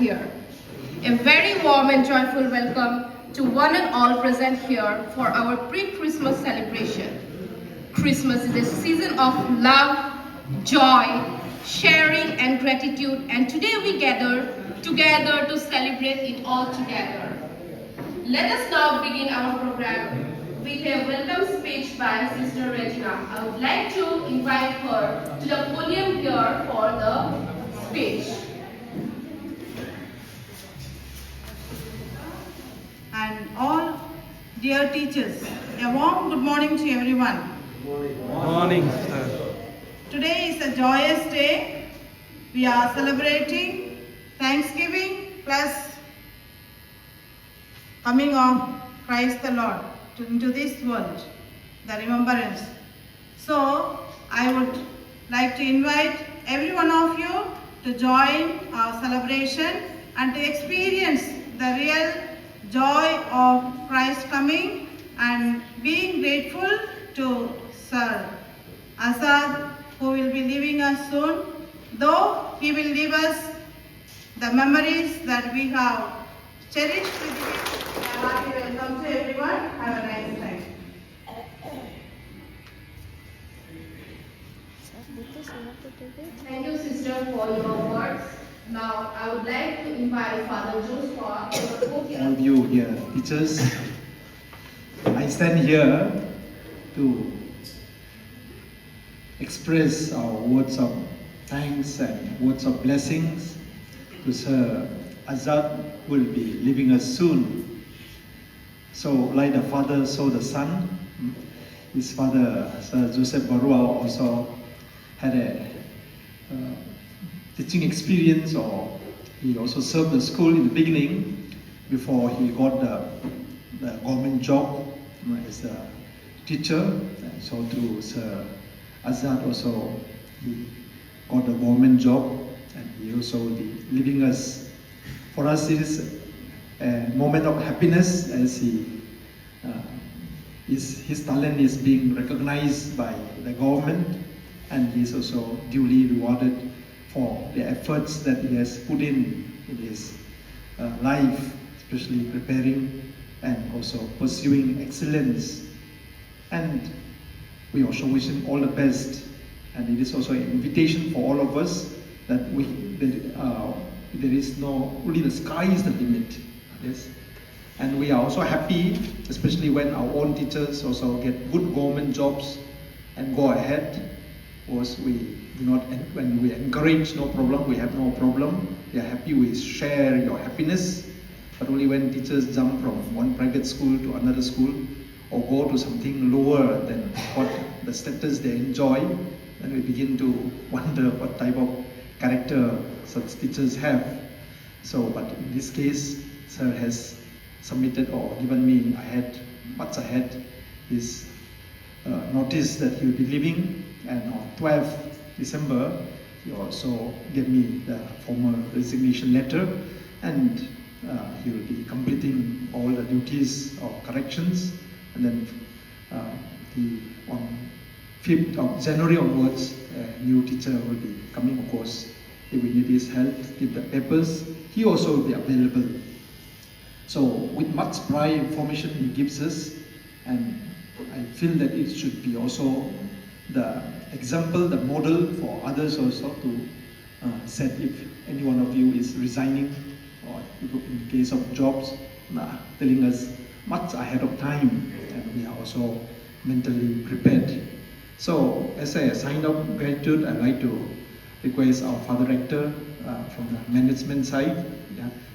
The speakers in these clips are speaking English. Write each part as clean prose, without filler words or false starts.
here. A very warm and joyful welcome to one and all present here for our pre-Christmas celebration. Christmas is a season of love, joy, sharing and gratitude, and today we gather together to celebrate it all together. Let us now begin our program with a welcome speech by Sister Regina. I would like to invite her to the podium here for the speech. And all dear teachers, a warm good morning to everyone. Good morning, sir. Today is a joyous day. We are celebrating Thanksgiving plus coming of Christ the Lord into this world, the remembrance. So I would like to invite every one of you to join our celebration and to experience the real joy of Christ coming and being grateful to Sir Azad, who will be leaving us soon, though he will leave us the memories that we have cherished with him. A happy welcome to everyone. Have a nice time. Thank you, sister, for your words. Now, I would like to invite Father Joshua to the podium. All you here, teachers, I stand here to express our words of thanks and words of blessings to Sir Azad, who will be leaving us soon. So, like the father, so the son. His father, Sir Joseph Barua, also had a teaching experience, or he also served the school in the beginning before he got the government job as a teacher. And so through Sir Azad also he got the government job, and he also will be leaving us. For us it is a moment of happiness as his talent is being recognized by the government, and he is also duly rewarded for the efforts that he has put in his life, especially preparing and also pursuing excellence. And we also wish him all the best. And it is also an invitation for all of us that there is no, only the sky is the limit. Yes. And we are also happy, especially when our own teachers also get good government jobs and go ahead. Because we do not, when we encourage, no problem, we have no problem. We are happy, we share your happiness. But only when teachers jump from one private school to another school, or go to something lower than what the status they enjoy, then we begin to wonder what type of character such teachers have. So, but in this case, Sir has submitted or given me much ahead his notice that he will be leaving. And on 12th December, he also gave me the formal resignation letter, and he will be completing all the duties of corrections. And then on 5th of January onwards, a new teacher will be coming, of course. If we need his help, give the papers, he also will be available. So with much pride information he gives us, and I feel that it should be also the example, the model for others also to set if any one of you is resigning, or in case of jobs, telling us much ahead of time, and we are also mentally prepared. So as a sign of gratitude, I'd like to request our Father Rector from the management side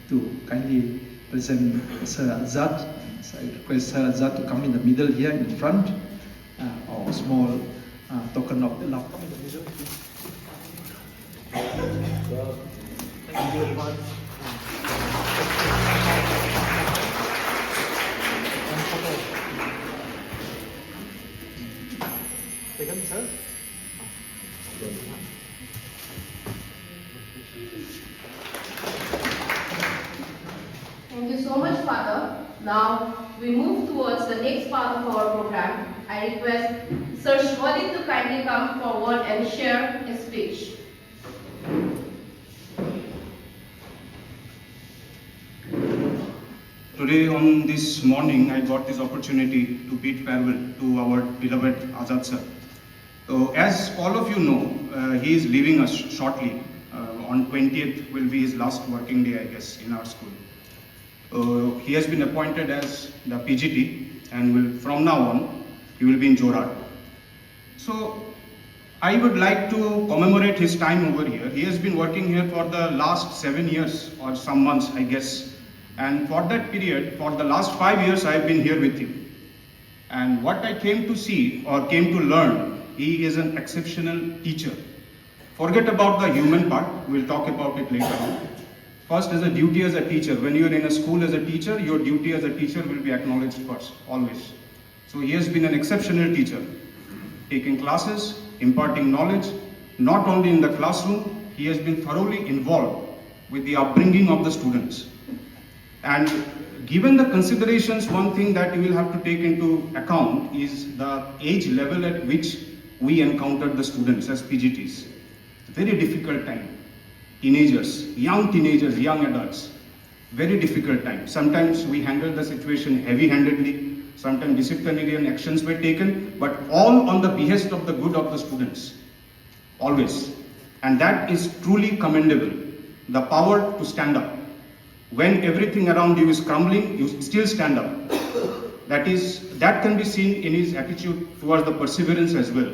to kindly present Sir Azad. So I request Sir Azad to come in the middle here in front, our small token of love. Come in the middle, please. Thank you very much. Second, sir. Thank you so much, Father. Now we move towards the next part of our program. I request Sir Shivali to kindly come forward and share his speech. Today on this morning, I got this opportunity to bid farewell to our beloved Azad sir. So as all of you know, he is leaving us shortly. On 20th will be his last working day, I guess, in our school. He has been appointed as the PGT and will, from now on, he will be in Jorhat. So I would like to commemorate his time over here. He has been working here for the last 7 years or some months, I guess. And for that period, for the last 5 years, I have been here with him. And what I came to see or came to learn, he is an exceptional teacher. Forget about the human part, we'll talk about it later on. First, as a duty as a teacher, when you're in a school as a teacher, your duty as a teacher will be acknowledged first, always. So he has been an exceptional teacher, taking classes, imparting knowledge, not only in the classroom, he has been thoroughly involved with the upbringing of the students. And given the considerations, one thing that you will have to take into account is the age level at which we encountered the students as PGTs. Very difficult time. Teenagers, young adults, very difficult time. Sometimes we handled the situation heavy-handedly, sometimes disciplinary actions were taken, but all on the behest of the good of the students, always. And that is truly commendable, the power to stand up. When everything around you is crumbling, you still stand up. That can be seen in his attitude towards the perseverance as well.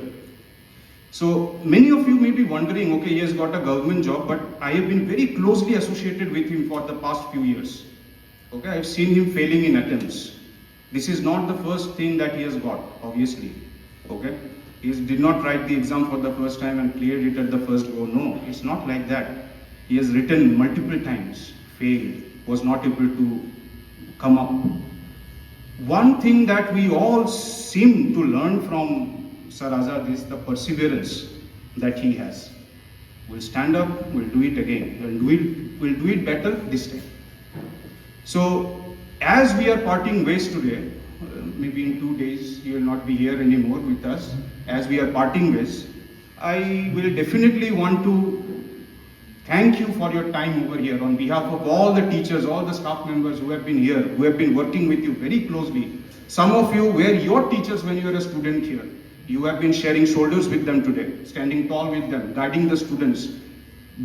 So many of you may be wondering, okay, he has got a government job, but I have been very closely associated with him for the past few years. Okay, I've seen him failing in attempts. This is not the first thing that he has got, obviously. Okay, he did not write the exam for the first time and cleared it at the first go. No, it's not like that. He has written multiple times, failed, was not able to come up. One thing that we all seem to learn from Sir Azad is the perseverance that he has. We'll stand up, we'll do it again, we'll do it better this time. So, as we are parting ways today, maybe in 2 days he will not be here anymore with us. As we are parting ways, I will definitely want to thank you for your time over here on behalf of all the teachers, all the staff members who have been here, who have been working with you very closely. Some of you were your teachers when you were a student here. You have been sharing shoulders with them today, standing tall with them, guiding the students,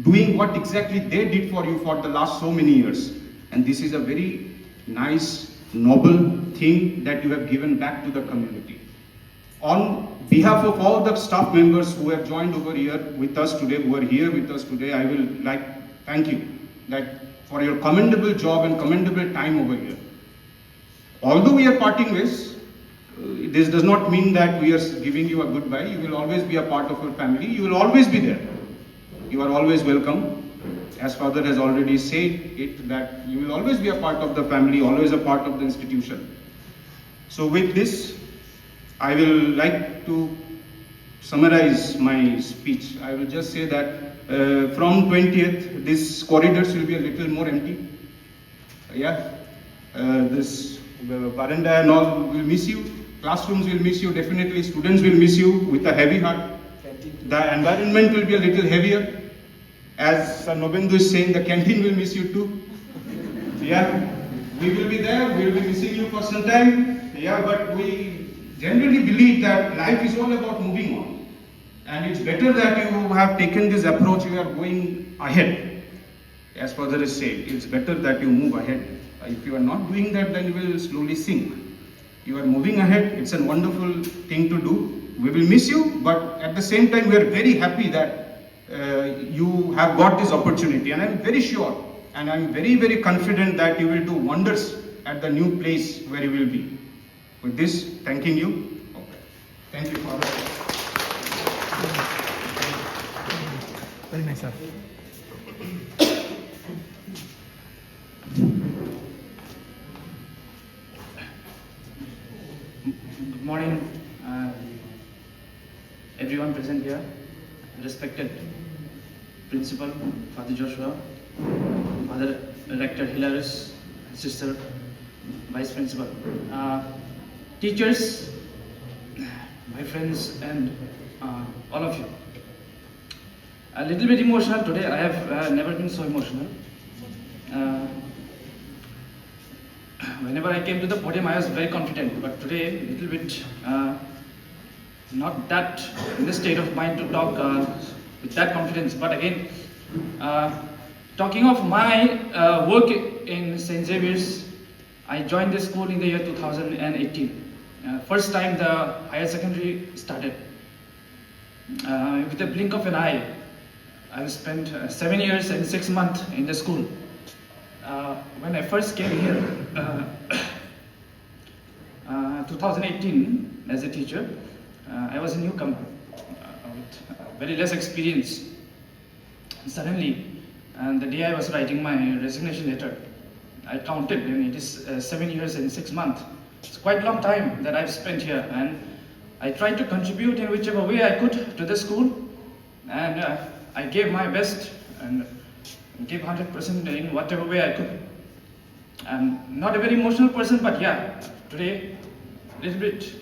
doing what exactly they did for you for the last so many years. And this is a very nice, noble thing that you have given back to the community. On behalf of all the staff members who have joined over here with us today, who are here with us today, I will like thank you for your commendable job and commendable time over here. Although we are parting ways, this does not mean that we are giving you a goodbye. You will always be a part of our family. You will always be there. You are always welcome. As Father has already said it, that you will always be a part of the family, always a part of the institution. So with this, I will like to summarize my speech. I will just say that from 20th, these corridors will be a little more empty. This veranda and all will miss you. Classrooms will miss you, definitely. Students will miss you with a heavy heart. The environment will be a little heavier. As Sir Nobendu is saying, the canteen will miss you too. We will be there, we will be missing you for some time. But we generally believe that life is all about moving on. And it's better that you have taken this approach, you are going ahead. As Father has said, it's better that you move ahead. If you are not doing that, then you will slowly sink. You are moving ahead, it's a wonderful thing to do. We will miss you, but at the same time, we are very happy that you have got this opportunity. And I'm very sure, and I'm very, very confident that you will do wonders at the new place where you will be. With this, thanking you. Thank you, Father. Very nice, sir. Good morning, everyone present here, respected Principal, Father Joshua, Father Rector Hilaris, Sister Vice Principal, teachers, my friends, and all of you. A little bit emotional today. I have never been so emotional. whenever I came to the podium, I was very confident, but today, a little bit not that in the state of mind to talk with that confidence. But again, talking of my work in St. Xavier's, I joined the school in the year 2018. First time the higher secondary started. With a blink of an eye, I've spent 7 years and 6 months in the school. When I first came here, 2018, as a teacher, I was a newcomer with very less experience. Suddenly, and the day I was writing my resignation letter, I counted, and it is 7 years and 6 months. It's quite a long time that I've spent here, and I tried to contribute in whichever way I could to the school, and I gave my best and gave 100% in whatever way I could. I'm not a very emotional person, but yeah, today a little bit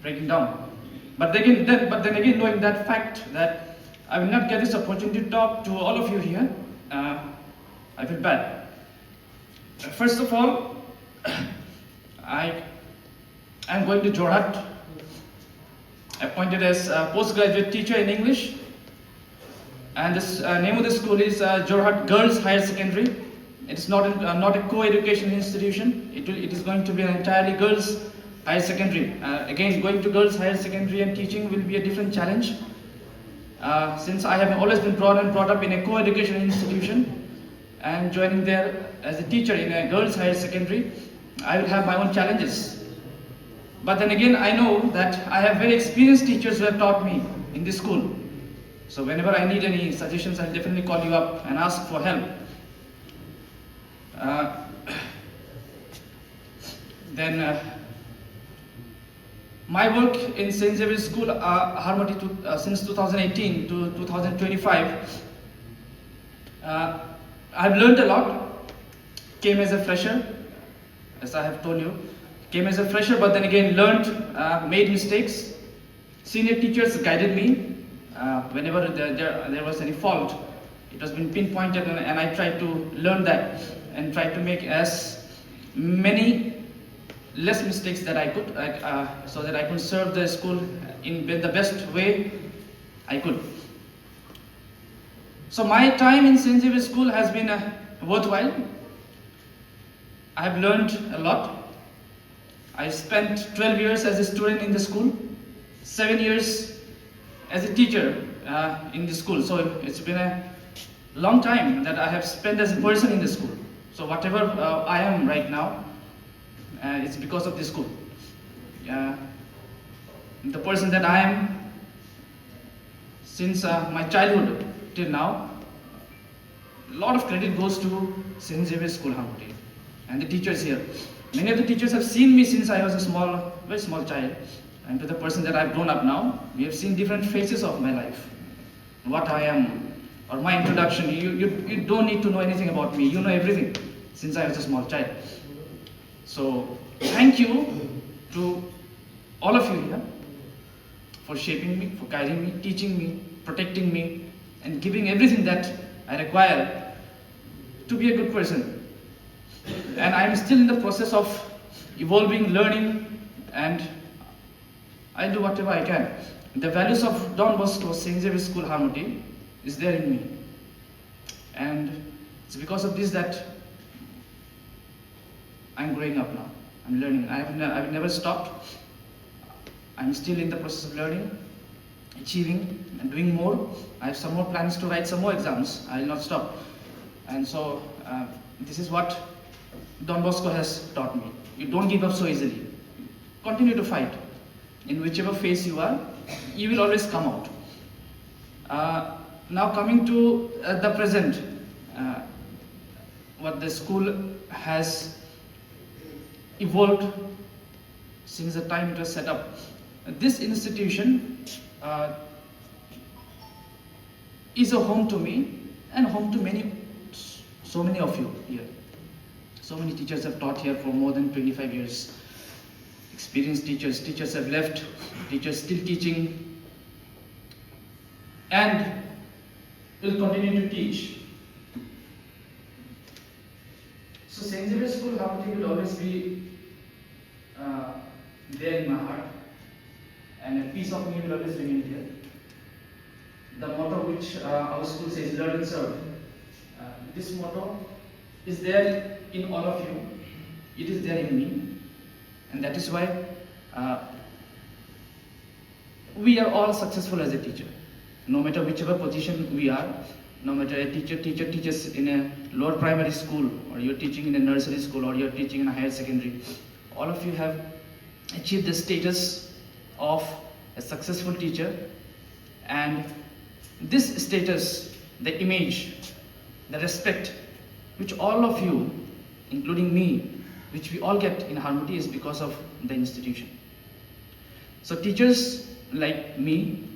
breaking down. But then again, knowing that fact that I will not get this opportunity to talk to all of you here, I feel bad. First of all, I am going to Jorhat, appointed as a postgraduate teacher in English, and this name of the school is Jorhat Girls Higher Secondary. It's not a co-education institution. It is going to be an entirely girls higher secondary. Again, going to girls higher secondary and teaching will be a different challenge. Since I have always been brought up in a co-education institution, and joining there as a teacher in a girls higher secondary, I will have my own challenges. But then again, I know that I have very experienced teachers who have taught me in this school. So whenever I need any suggestions, I'll definitely call you up and ask for help. My work in St. Xavier's School, Harmony, since 2018 to 2025, I've learned a lot. Came as a fresher, as I have told you. Came as a fresher, but then again learned, made mistakes. Senior teachers guided me. Whenever there was any fault, it has been pinpointed, and I tried to learn that and try to make as many less mistakes that I could, so that I could serve the school in the best way I could. So my time in St. Xavier's School has been worthwhile. I have learned a lot. I spent 12 years as a student in the school, 7 years as a teacher in the school. So it's been a long time that I have spent as a person in the school. So whatever I am right now, it's because of this school. The person that I am since my childhood till now, a lot of credit goes to St. Xavier's School, Harmony, and the teachers here. Many of the teachers have seen me since I was a very small child, and to the person that I've grown up now, we have seen different phases of my life, what I am, or my introduction. You don't need to know anything about me. You know everything since I was a small child. So thank you to all of you here for shaping me, for guiding me, teaching me, protecting me, and giving everything that I require to be a good person. And I am still in the process of evolving, learning, and I'll do whatever I can. The values of Don Bosco St. Xavier's School, Harmony is there in me. And it's because of this that I'm growing up now. I'm learning. I've never stopped. I'm still in the process of learning, achieving, and doing more. I have some more plans to write some more exams. I'll not stop. And so this is what Don Bosco has taught me. You don't give up so easily. Continue to fight. In whichever phase you are, you will always come out. Now coming to the present, what the school has evolved since the time it was set up. This institution is a home to me and home to so many of you here. So many teachers have taught here for more than 25 years. Experienced teachers have left, teachers still teaching, and will continue to teach. So St. Xavier School Hamati will always be there in my heart, and a piece of me will always remain here. The motto which our school says, learn and serve. This motto is there in all of you. It is there in me, and that is why we are all successful as a teacher. No matter whichever position we are, no matter a teacher teaches in a lower primary school, or you're teaching in a nursery school, or you're teaching in a higher secondary, all of you have achieved the status of a successful teacher, and this status, the image, the respect which all of you, including me, which we all get in Harmony, is because of the institution. So teachers like me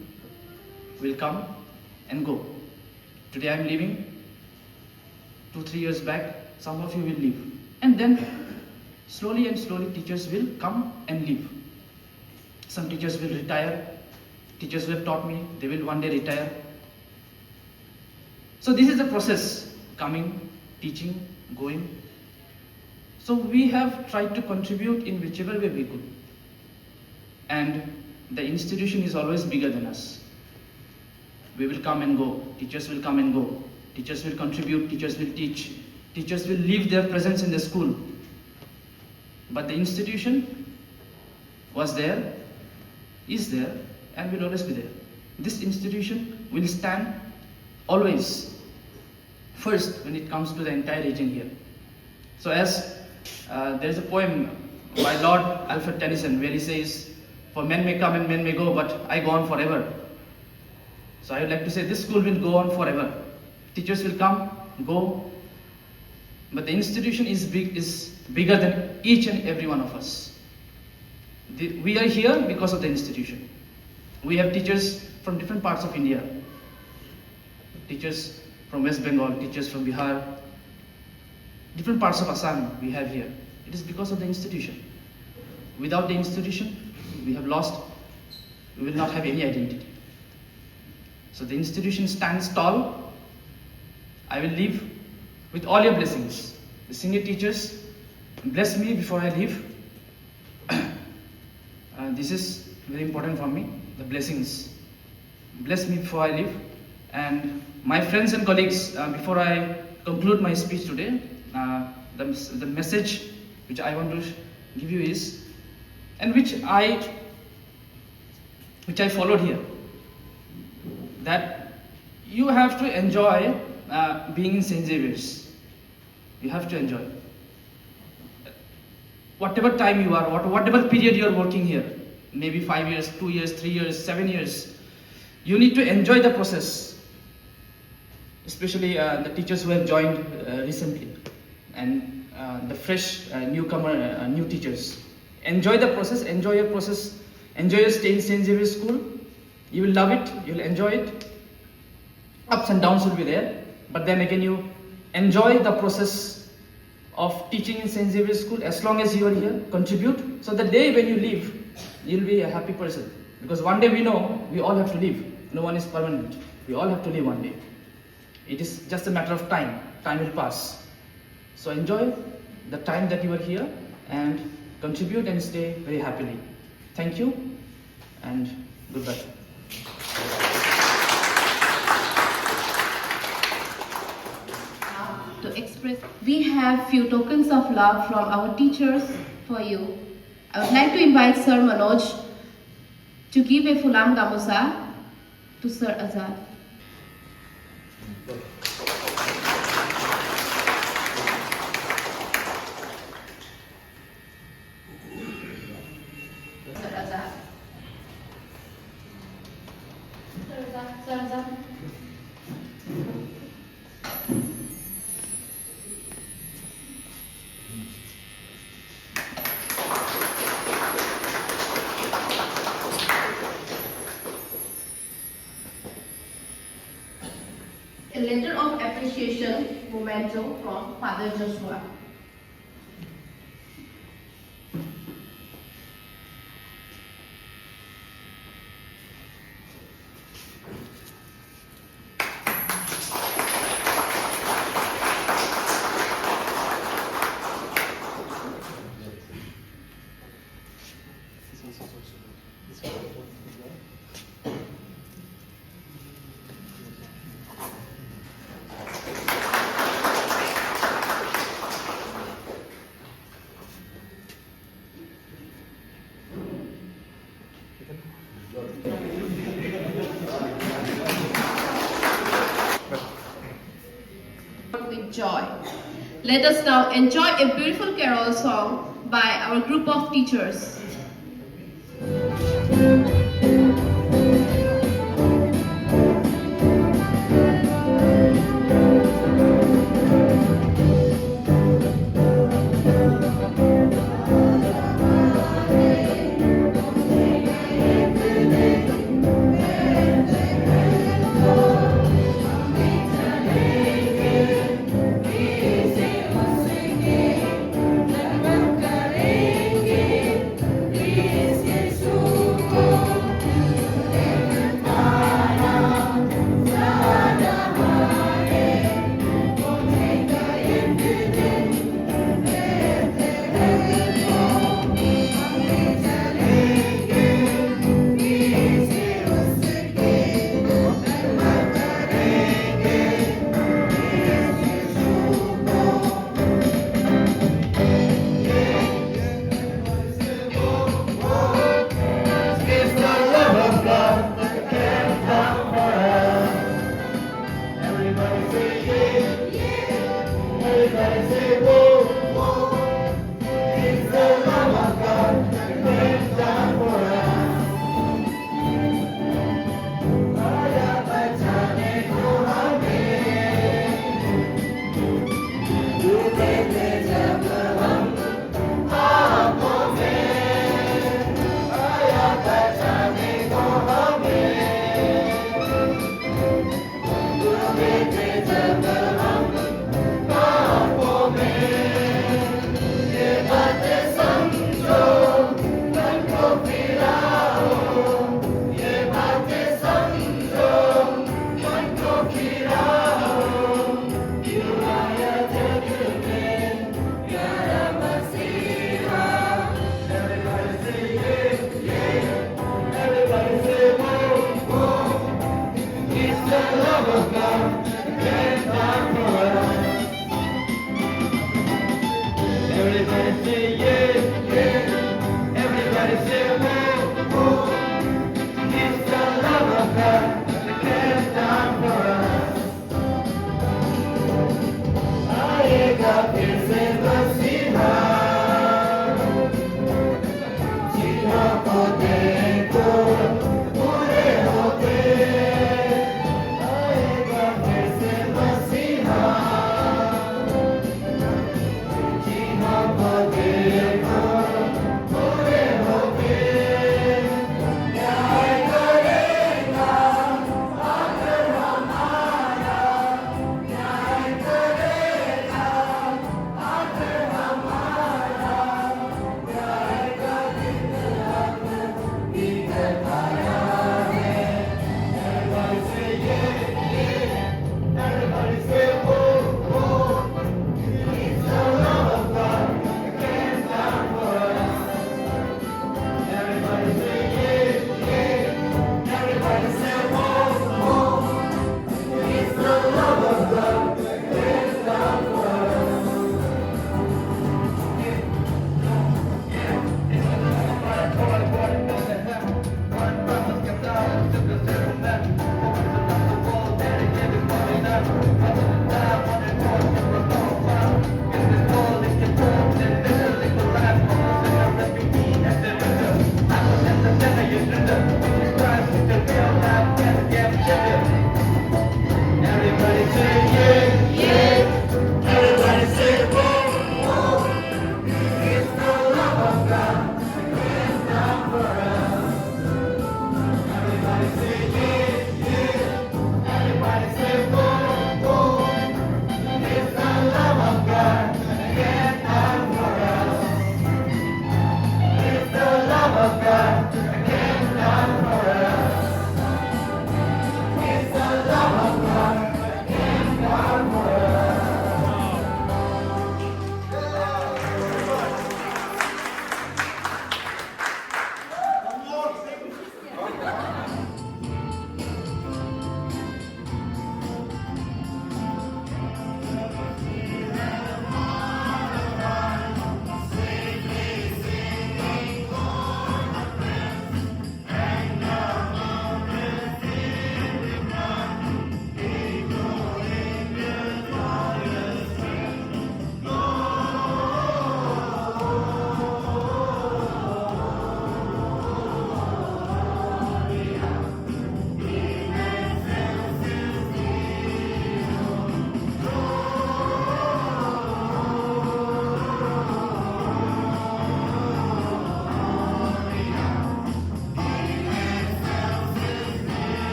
will come and go. Today I am leaving. 2-3 years back, some of you will leave. And then slowly and slowly teachers will come and leave. Some teachers will retire. Teachers who have taught me, they will one day retire. So this is the process, coming, teaching, going. So we have tried to contribute in whichever way we could. And the institution is always bigger than us. We will come and go, teachers will come and go, teachers will contribute, teachers will teach, teachers will leave their presence in the school. But the institution was there, is there, and will always be there. This institution will stand always first when it comes to the entire region here. So as there is a poem by Lord Alfred Tennyson where he says, "For men may come and men may go, but I go on forever." So I would like to say this school will go on forever. Teachers will come, go, but the institution is bigger than each and every one of us. We are here because of the institution. We have teachers from different parts of India. Teachers from West Bengal, teachers from Bihar, different parts of Assam we have here. It is because of the institution. Without the institution, we have lost, we will not have any identity. So the institution stands tall. I will leave with all your blessings. The senior teachers, bless me before I leave. This is very important for me, the blessings. Bless me before I leave. And my friends and colleagues, before I conclude my speech today, the message which I want to give you is, and which I followed here, that you have to enjoy being in St. Xavier's. You have to enjoy. Whatever time you are, whatever period you are working here, maybe 5 years, 2 years, 3 years, 7 years, you need to enjoy the process. Especially the teachers who have joined recently, and the fresh newcomer, new teachers. Enjoy the process, enjoy your process, enjoy your stay in St. Xavier's School. You will love it, you will enjoy it. Ups and downs will be there, but then again you enjoy the process of teaching in St. Xavier's School as long as you are here, contribute. So the day when you leave, you'll be a happy person. Because one day we know we all have to leave. No one is permanent. We all have to leave one day. It is just a matter of time. Time will pass. So enjoy the time that you are here and contribute and stay very happily. Thank you and goodbye. To express, we have few tokens of love from our teachers for you. I would like to invite Sir Manoj to give a Fulam Gamusa to Sir Azad. Sir Azad. Sir Azad. A letter of appreciation memento from Father Joshua. Let us now enjoy a beautiful carol song by our group of teachers.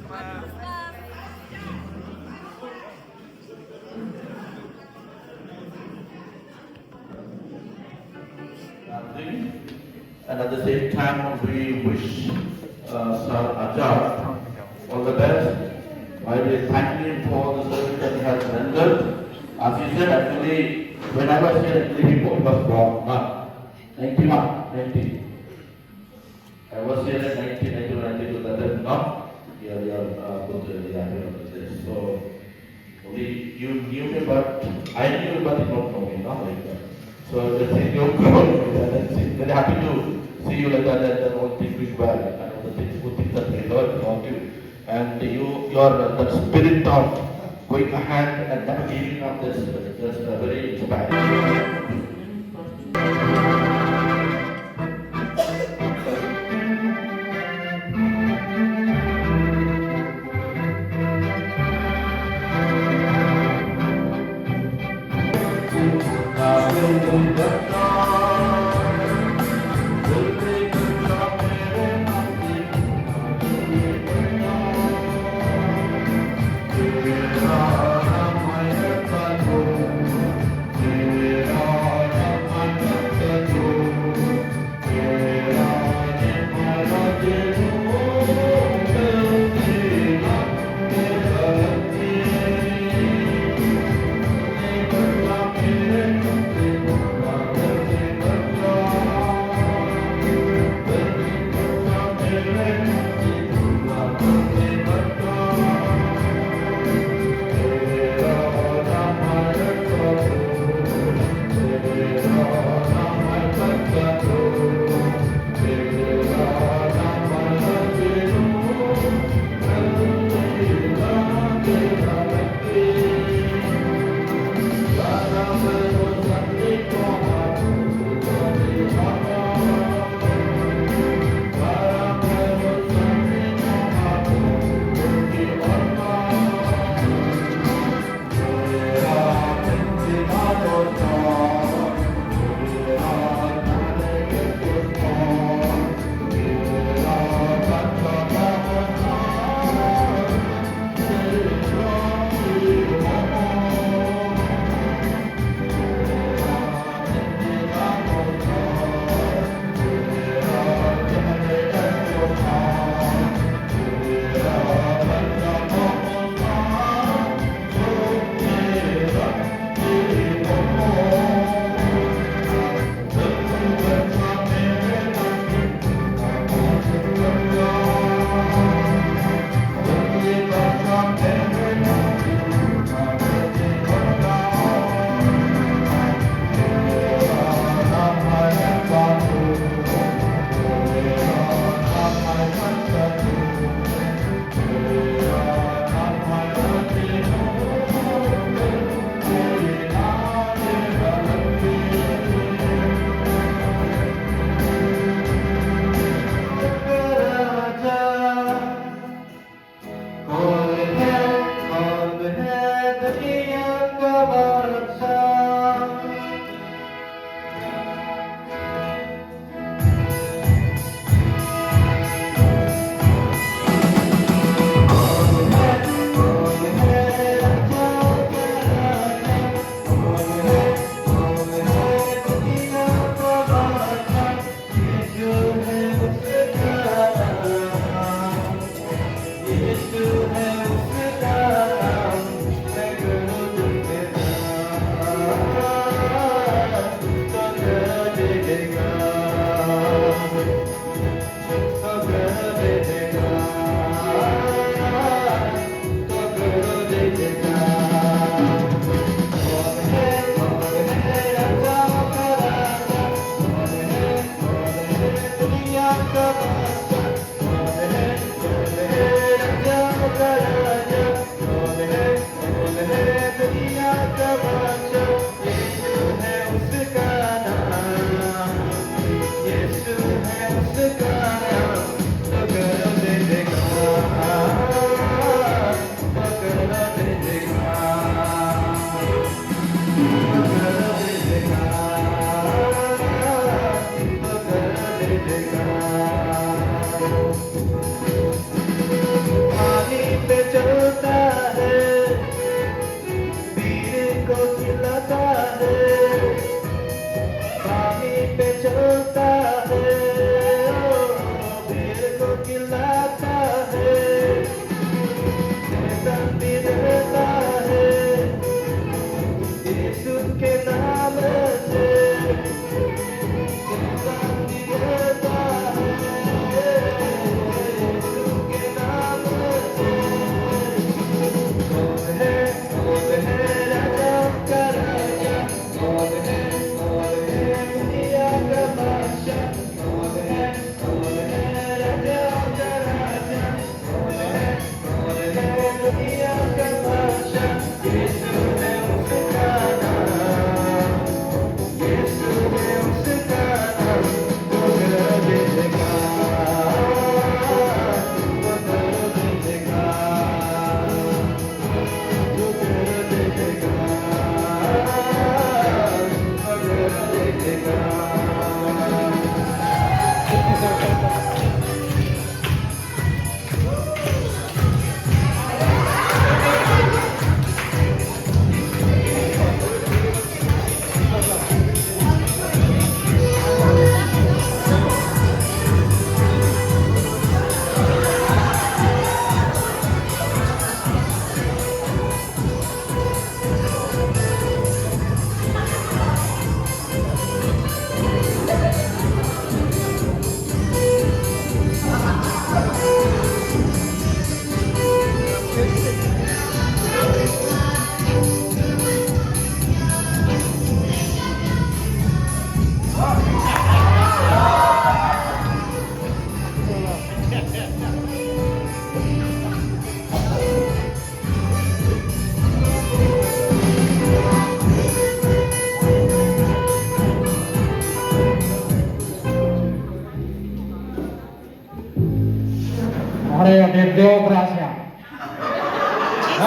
And at the same time, we wish Sir Ajay all the best. I will thank him for the service that he has rendered. As he said, actually, when I was here, actually, he was born, 90. I was here in 1992, that is not your so only you knew me, but I knew you, but you don't know me, like that. So the thing you very happy to see you like that, and all things going well, and all the things, good things that we learned about you, and your that spirit of going ahead and never giving up, this just very inspiring.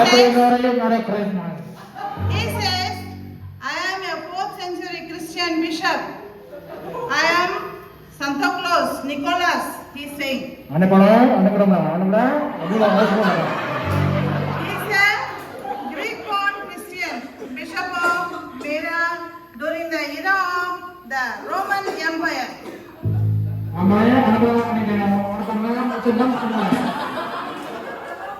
says, Merry Christmas. he says, I am a 4th century Christian bishop. I am Santa Claus, Nicholas, he's saying. He's a Greek-born Christian, bishop of Myra during the era of the Roman Empire.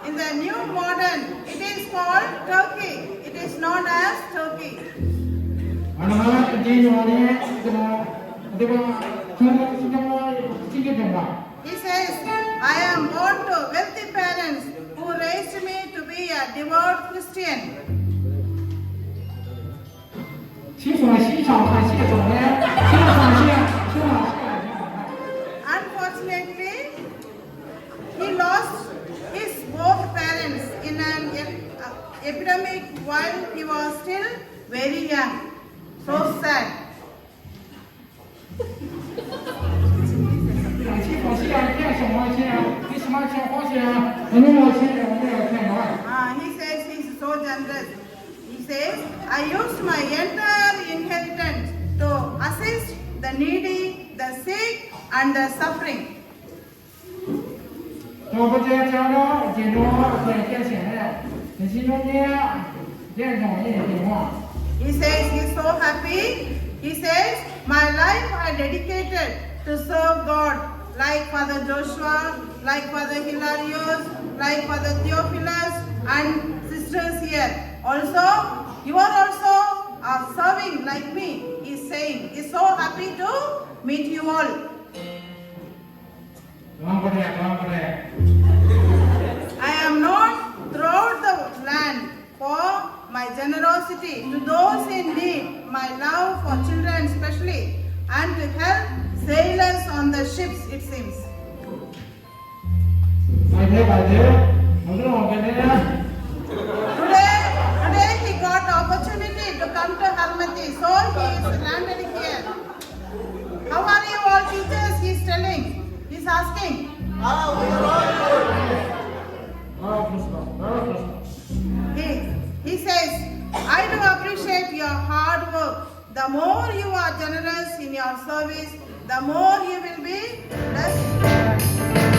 In the new modern, it is called Turkey. It is known as Turkey. He says, I am born to wealthy parents who raised me to be a devout Christian. Unfortunately, he lost his both parents in an epidemic while he was still very young. So sad. He says he's so generous. He says, I used my entire inheritance to assist the needy, the sick, and the suffering. He says he's so happy. He says, my life I dedicated to serve God, like Father Joshua, like Father Hilarious, like Father Theophilus, and sisters here. Also, you are also serving like me, he's saying. He's so happy to meet you all. I am known throughout the land for my generosity to those in need, my love for children especially, and to help sailors on the ships, it seems. Today he got the opportunity to come to Harmati, so he is landed here. How are you all teachers? He is telling. He is asking. He says, I do appreciate your hard work. The more you are generous in your service, the more you will be blessed.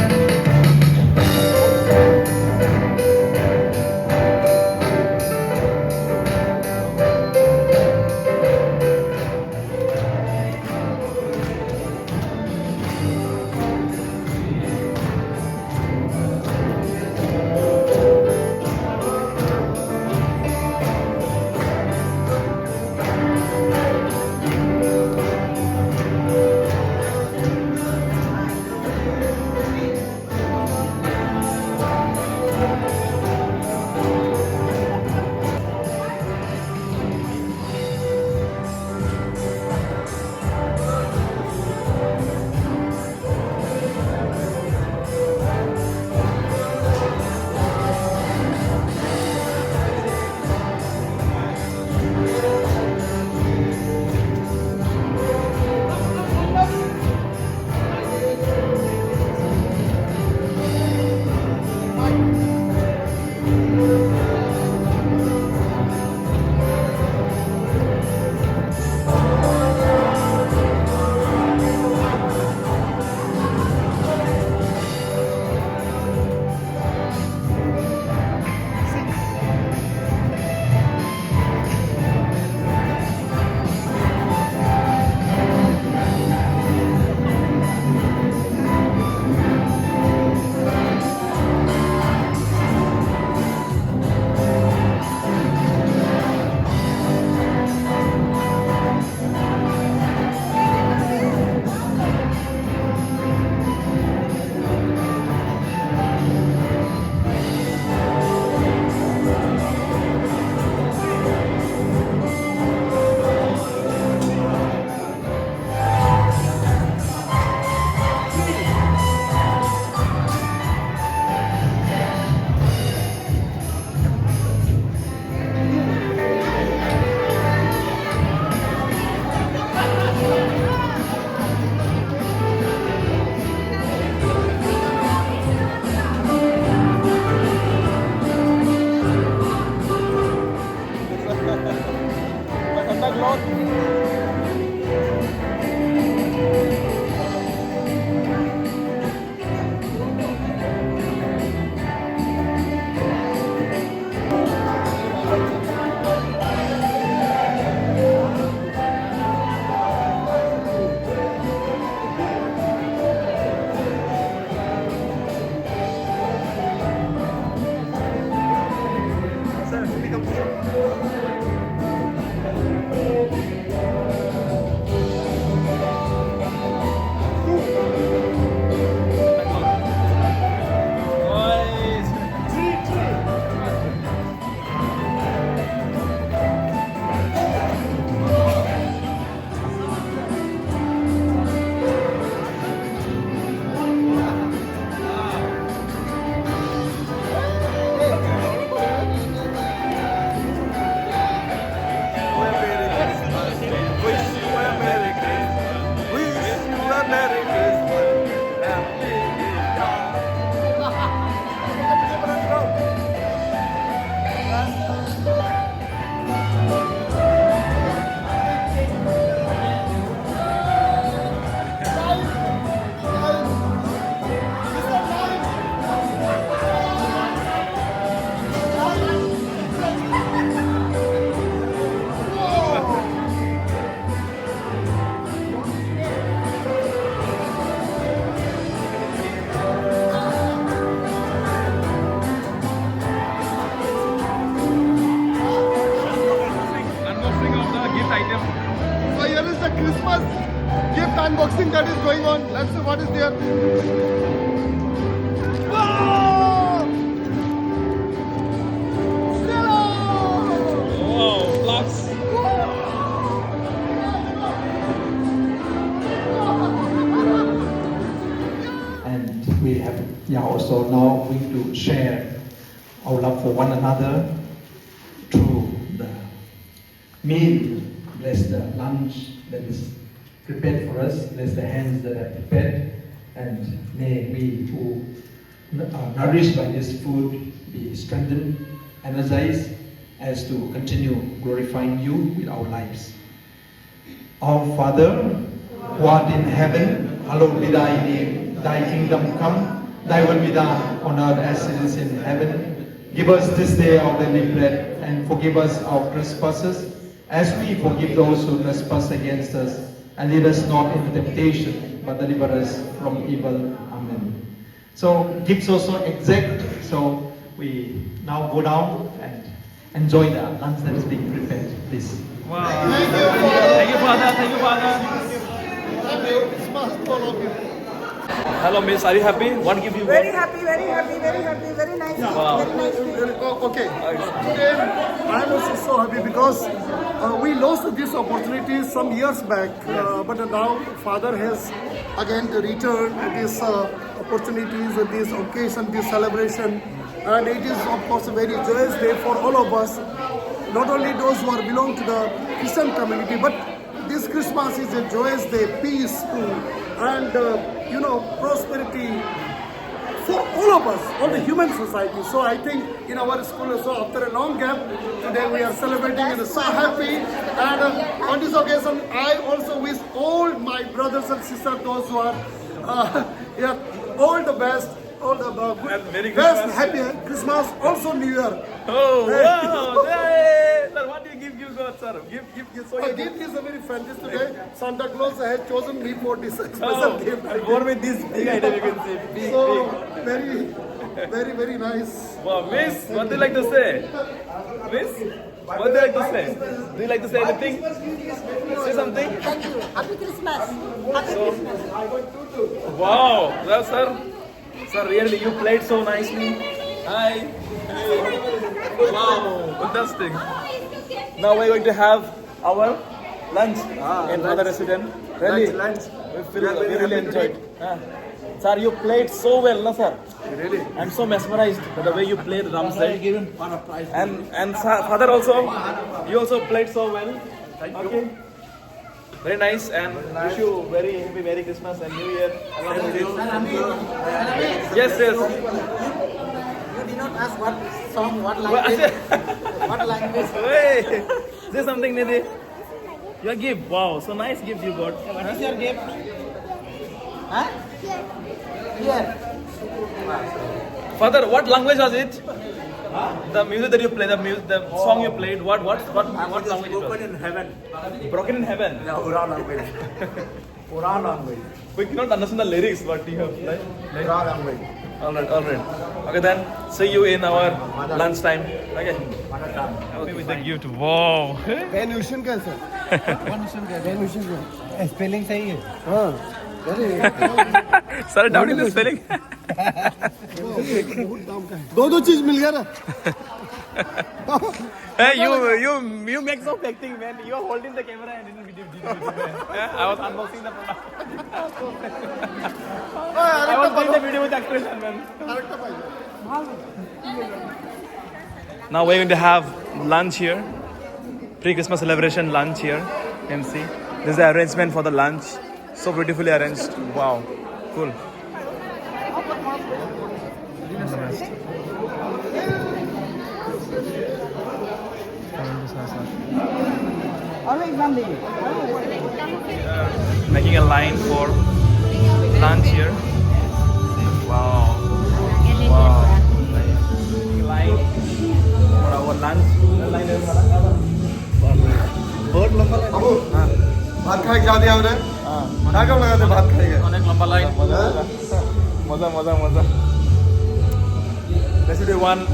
on. Let's see what is there. And we are also now going to share our love for one another through the meal. Bless the lunch that is prepared for us. Bless the hands that are prepared. And may we who are nourished by this food be strengthened, energized, as to continue glorifying you with our lives. Our Father, who art in heaven, hallowed be thy name. Thy kingdom come, thy will be done on earth as it is in heaven. Give us this day our daily bread, and forgive us our trespasses, as we forgive those who trespass against us. And lead us not into temptation, but deliver us from evil. Amen. So gifts also exact. So we now go down and enjoy the lunch that is being prepared. Please. Wow. Thank you, Father. Thank you, Father. Happy Christmas to all of you. Hello, Miss. Are you happy? What gift you got? Very happy, very happy, very happy, very nice. Wow. Very nice. Okay. Today I am also so happy because we lost this opportunity some years back, but now Father has again returned these opportunities, this occasion, this celebration, and it is of course a very joyous day for all of us. Not only those who are belong to the Christian community, but this Christmas is a joyous day, peaceful, and prosperity for all of us, all the human society. So I think in our school also, after a long gap, today we are celebrating and so happy. And on this occasion, I also wish all my brothers and sisters, those who are, all the best, all the Merry best, Christmas. happy Christmas, also New Year. Oh, wow. Hey, sir, what do you give you got, sir? Give so A gift is a very fantastic today. Santa Claus has chosen me for this special Oh, gift. born with this big item, you can see. Big, So very, very nice. big. Wow, Miss, what do you like to say? Miss, what do you like to say? Do you like to say anything? Say something? Thank you. Happy Christmas. Happy Christmas. Wow, well, sir. Sir, really, you played so nicely. Hi. Wow, fantastic. Now we're going to have our lunch in another resident. Really, we really enjoyed. Sir, you played so well, no, sir? Really? I'm so mesmerized by the way you played the drum set. And sir, Father also, you also played so well. Thank you. Very nice, and wish you very happy Merry Christmas and New Year. Along with it. Yes, yes. You did not ask what song, what language. What language? Hey, say something, Nidhi. Your gift, wow, so nice gift you got. What is your gift? Huh? Here. Father, what language was it? The music that you played, the song you played, what language it was? Broken in heaven. Broken in heaven. Yeah, Ura language. Ura language. We cannot understand the lyrics, but you have like. Ura language. All right. Okay, then see you in our lunchtime. Okay. Okay, with the gift. Wow. Venusian का sir. Venusian का. Spelling सही है. हाँ. Sir, doubt in the spelling. दो चीज मिल गया ना. Hey, you make some acting, man. You are holding the camera and didn't video, man. I was unboxing the product. I was doing the video with actress, man. Now we're going to have lunch here. Pre-Christmas celebration lunch here. You can see. This is the arrangement for the lunch. So beautifully arranged. Wow. Cool. Making a line for lunch here. Wow. Making a line for our lunch. The line is भात खाए क्या दिया हमने? क्या कब लगा थे भात खाएंगे? अनेक लंबा लाइन. मजा. Let's do one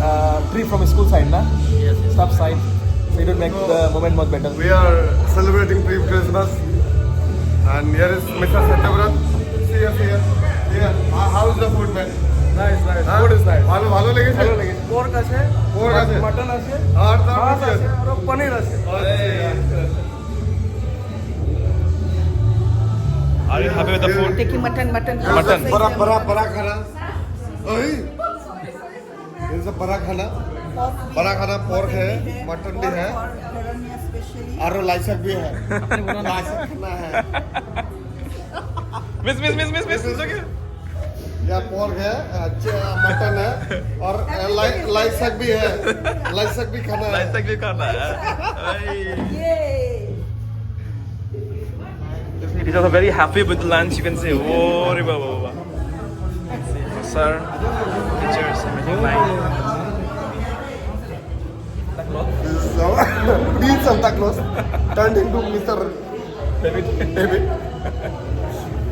trip from school side, na? Yes. Stop side. So it will make the moment much better. We are celebrating pre-Christmas, and here is Mr. Satyavrat. How is the food, man? Nice. Food is nice. ভালো লেগেছে? Pork আছে, Pork আছে? mutton আছে, আর তার মাছ মধ্যে আছে, আর পনির আছে। Are you happy with the food? Taking mutton. Mutton. बड़ा खाना ओए ये सब बड़ा खाना पोर्क है मटन भी है और लाइसक भी है लाइसक खाना है Miss. It's okay. या पोर्क है मटन है और लाइसक भी है लाइसक भी खाना है Like भी करना है. It is also very happy with lunch. You can see, oh, baba. Sir, teachers, everything nice. Beat Santa Claus turned into Mr. David.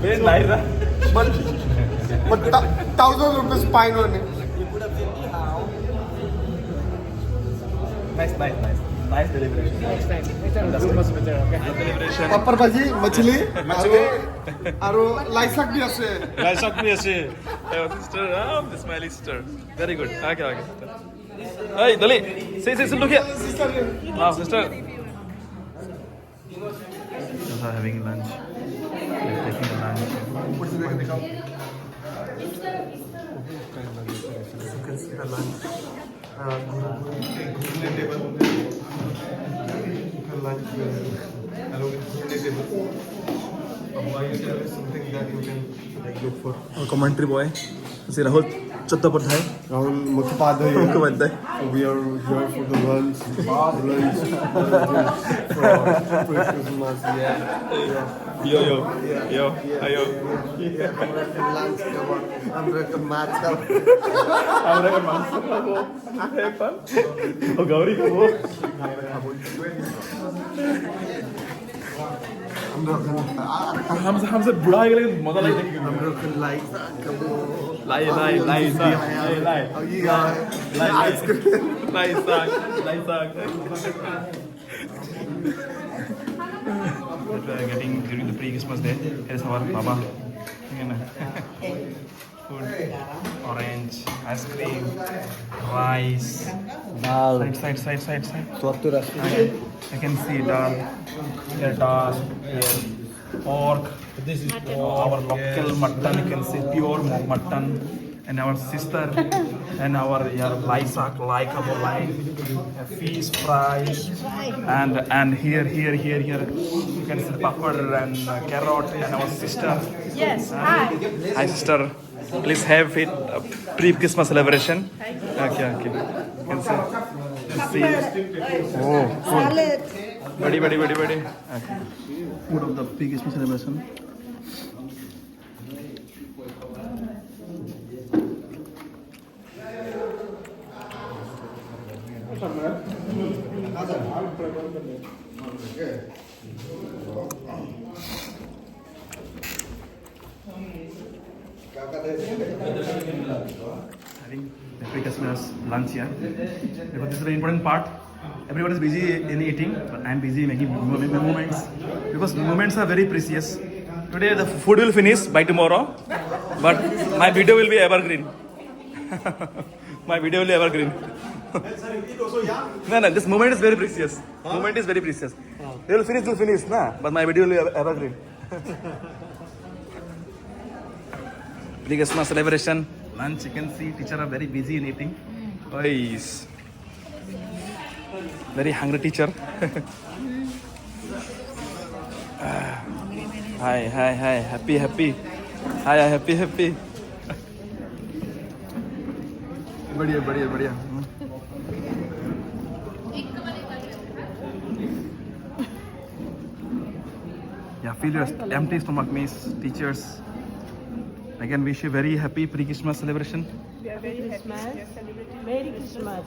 Very nice, huh? But 1,000 rupees fine on it. Nice deliberation. Next time, customers better, okay? Nice deliberation. Papar bhaji, machli, aro laisak bhi ase. Laisak bhi ase. Sister, the smiley sister. Very good. Okay. Hey, Dali, say, look here. Wow, sister. Just are having lunch. They're taking lunch. You can see the lunch. Commentary boy, see Rahul Chattopadhyay. Rahul Mukhopadhyay. We are here for the lunch for Christmas. Yo. Lunch, American match. Oh, Gauri ka wo. हमसे बुढ़ा हो गया लेकिन मजा लगी देखने में लाई getting during the pre-Christmas day. Here is our Baba. Food, orange, ice cream, rice, dal. Side. I can see dal. Here dal. Here pork. This is our local mutton. You can see pure mutton. And our sister and our Lysak, fish fry, and here you can see papad and carrot and our sister. Yes, hi. Hi sister, please have it pre-Christmas celebration. Okay. You can see. Oh, food. Ready. Okay. Food of the pre-Christmas celebration. Having the pre-Christmas lunch here. Because this is a very important part. Everyone is busy in eating, but I am busy making moments. Because moments are very precious. Today the food will finish by tomorrow, but my video will be evergreen. My video will be evergreen. No, this moment is very precious. Moment is very precious. They will finish, nah. But my video will be evergreen. Pre-Christmas celebration, lunch. You can see teacher are very busy in eating. Nice. Very hungry teacher. Hi. Happy. Hi, happy. बढ़िया. Yeah, feel your empty stomach means teachers. Again, wish you very happy pre-Christmas celebration. We are very happy. Merry Christmas.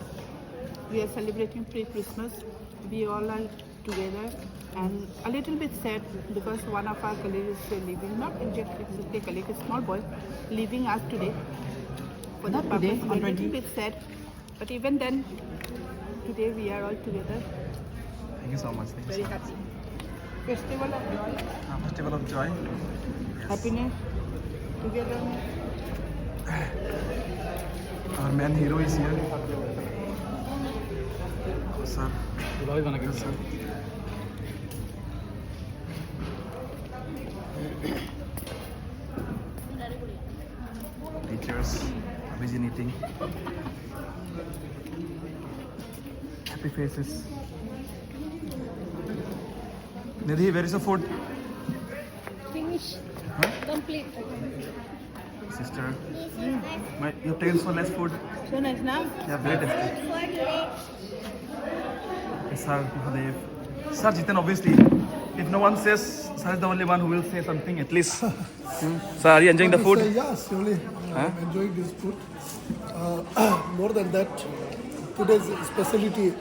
We are celebrating pre-Christmas. We all are together and a little bit sad because one of our colleagues is leaving, not exactly a colleague, a small boy, leaving us today. For that purpose, a little bit sad. But even then, today we are all together. Thank you so much. Very happy. Festival of joy. Festival of joy. Yes. Happiness. Together. Our main hero is here. Sir. Yes, sir. Teachers, busy knitting. Happy faces. Nidhi, where is the food? Finish. Huh? Complete. Sister, your tails for less food. So nice now. Yeah, very tasty. Yes, sir, Mahadev. Sir, Jitan, obviously, if no one says, sir is the only one who will say something at least. Sir, are you enjoying the food? Yes, surely. Huh? I'm enjoying this food. More than that, today's specialty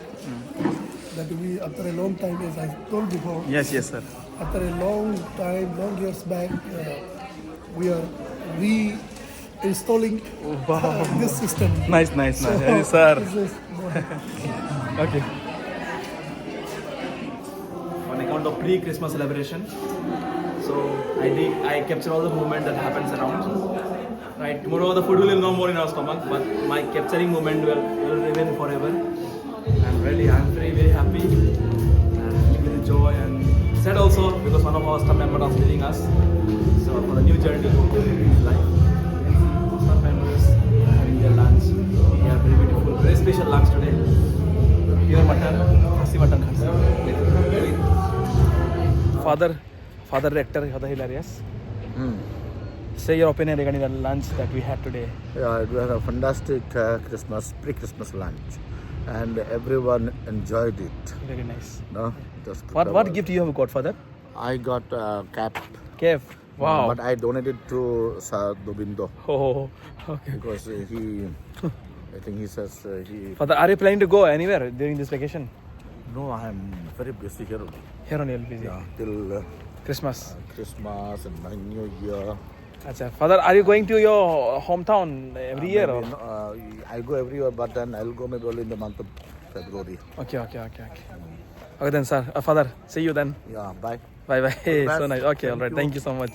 that we, after a long time, as I told before, Yes, yes, sir. after a long time, long years back, we are reinstalling this system. Nice, nice, So, nice. Yes, sir. this is what- Okay. On account of pre-Christmas celebration, so I capture all the movement that happens around. Right, tomorrow the food will no more in our stomach, but my capturing moment will remain forever. And really, I'm very, very happy and with joy and sad also because one of our staff members is leaving us. So for the new journey in his life, you can see staff members having their lunch. We have very beautiful, very special lunch today. Pure mutton, khasi mutton khasi. Father director, Father hilarious. Say your opinion regarding the lunch that we had today. Yeah, it was a fantastic pre-Christmas lunch, and everyone enjoyed it. Very nice. No, just What gift you have got, Father? I got a cap. Cave. Wow. But I donated to Sir Dobindo Oh, okay. because I think he says he. Father, are you planning to go anywhere during this vacation? No, I am very busy here. Here only, you'll be busy. Yeah, till Christmas. Christmas and New Year. Achha. Father, are you going to your hometown every year? Maybe, Or? I go every year, but then I'll go maybe only in the month of February. Okay. Okay then, sir. Father, see you then. Yeah, bye. Bye. the best. So nice. Okay, Thank alright. you. Thank you so much.